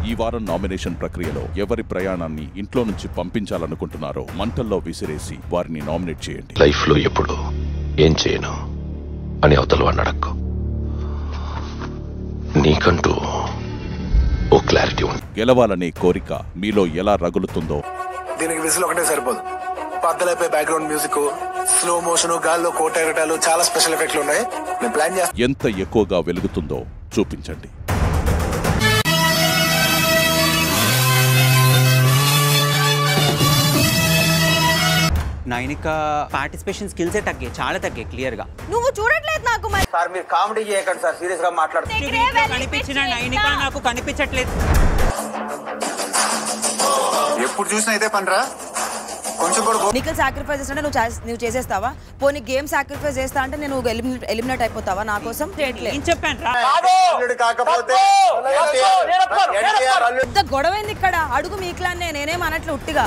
ఈ వారం నామినేషన్ ప్రక్రియలో ఎవరి ప్రయాణాన్ని ఇంట్లో నుంచి పంపించాలనుకుంటున్నారో మంటల్లో విసిరేసి వారిని నామినేట్ చేయండి. లైఫ్ లో ఎప్పుడు ఏం చేయను అని అవతల అడక్కు. నీకంటూ ఓ క్లారిటీ ఉంది. గెలవాలనే కోరిక మీలో ఎలా రగులుతుందో దీనికి విజిల్ ఒకటే సరిపోదు. పద్దలైపోయి బ్యాక్గ్రౌండ్ మ్యూజిక్, స్లో మోషన్, గాల్లో కోట ఎగటాలు, చాలా స్పెషల్ ఎఫెక్ట్లు ఉన్నాయి. నేను ప్లాన్ చేస్తాను. ఎంత ఎక్కువగా వెలుగుతుందో చూపించండి. నైనిక పార్టిసిపేషన్ స్కిల్సే తగ్గాయి, చాలా తగ్గాయి క్లియర్ గా. నువ్వు చూడట్లేదు నాకు. సార్ మీరు కామెడీ చేయకండి సార్, సీరియస్ గా మాట్లాడుతున్నారు. కనిపించిన నైనిక నాకు కనిపించట్లేదు. ఎప్పుడు చూసినా ఇదే పనిరా. కొంచెం కూడా నిఖిల్ సాక్రిఫైస్ అంటే నువ్వు చేసేస్తావా? పోనీ గేమ్ సాక్రిఫైస్ చేస్తా అంటే నేను ఎలిమినేట్ అయిపోతావా నా కోసం? పెద్ద గొడవ ఏంది ఇక్కడ? అడుగు మీకులానే, నేనేం అనట్లు ఉట్టిగా.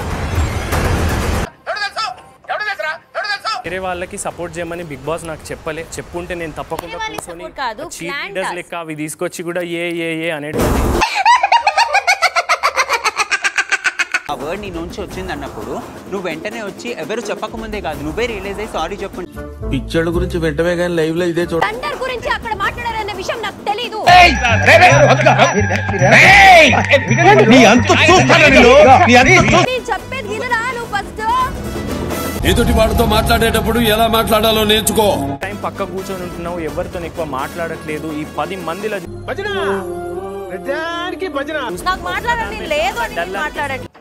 వేరే వాళ్ళకి సపోర్ట్ చేయమని బిగ్ బాస్ నాకు చెప్పలే. చెప్పుంటే నేను తప్పకుండా కూర్చొని చీఫ్ లీడర్స్ లెక్క అవి తీసుకొచ్చి కూడా ఏ అనేటువంటి ఆ వర్డ్ నీ నుంచి వచ్చింది అన్నప్పుడు నువ్వు వెంటనే వచ్చి ఎవరు చెప్పకముందే కాదు నువ్వే రియలైజ్ అయ్యి సారీ చెప్పు. పిక్చర్ల గురించి వెంటనే కానీ లైవ్ లో ఇదే గురించి అక్కడ మాట్లాడారనే విషయం నాకు తెలీదు. చెప్పేది వినరా నువ్వు ఫస్ట్? ఎదుటి వాడితో మాట్లాడేటప్పుడు ఎలా మాట్లాడాలో నేర్చుకో. టైం పక్క కూర్చొని ఉంటున్నావు, ఎవరితో ఎక్కువ మాట్లాడట్లేదు. ఈ 10 మందిలో నాకు మాట్లాడాలని లేదు అని మాట్లాడట్లేదు.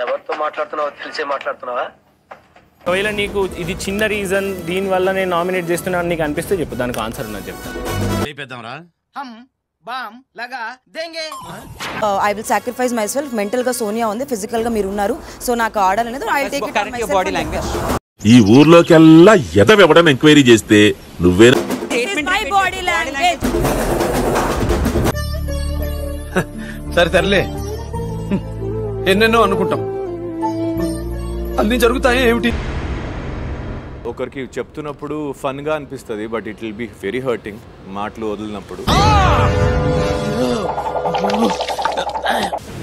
ఎవరితో మాట్లాడుతున్నావో తెలిసే మాట్లాడుతున్నావా? ఒకవేళ నీకు ఇది చిన్న రీజన్ దీని వల్ల నేను నామినేట్ చేస్తున్నాను నీకు అనిపిస్తే చెప్పు, దానికి ఆన్సర్ నాకు చెప్తాను. I will sacrifice my self. Mental గా సోనియా ఉంది, ఫిజికల్ గా మీరు ఉన్నారు. సో నాకు ఆడాలనేది I will take it on my self. Body language. ఈ ఊర్లోకెల్లా ఎదవెవడం ఎంక్వైరీ చేస్తే నువ్వే. My body language. సరే తరలే, ఎన్నెన్నో అనుకుంటాం, అన్ని జరుగుతాయి ఏమిటి? ఒకరికి చెప్తున్నప్పుడు ఫన్ గా అనిపిస్తుంది, but it will be very hurting మాటలు వదిలినప్పుడు.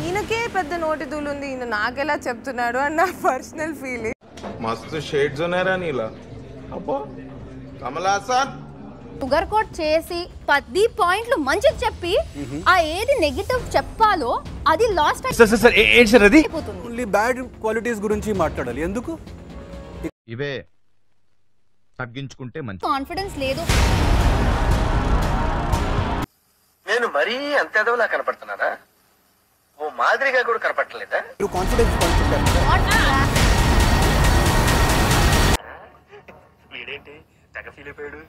ఈయనకే పెద్ద నోటి దూలుంది, ఈయన నాకెలా చెప్తున్నాడు అని నా పర్సనల్ ఫీలింగ్. మస్తు షేడ్స్ ఉన్నారా నీలా. అబ్బో కమలాసన్ షుగర్ కోట్ చేసి 10 పాయింట్లు మంచిది చెప్పి ఆ ఏది నెగటివ్ చెప్పాలో అది లాస్ట్ ఓన్లీ బ్యాడ్ క్వాలిటీస్ గురించి మాట్లాడాలి. ఎందుకు ఇవే తగ్గించుకుంటే మంచి. కాన్ఫిడెన్స్ లేదు. నేను మరీ అంత ఎదవలా కనపడుతున్నారా? ఓ మాదిరిగా కూడా కనపడలేదా? వీడేంటి తెగ ఫీల్ అయిపోయాడు.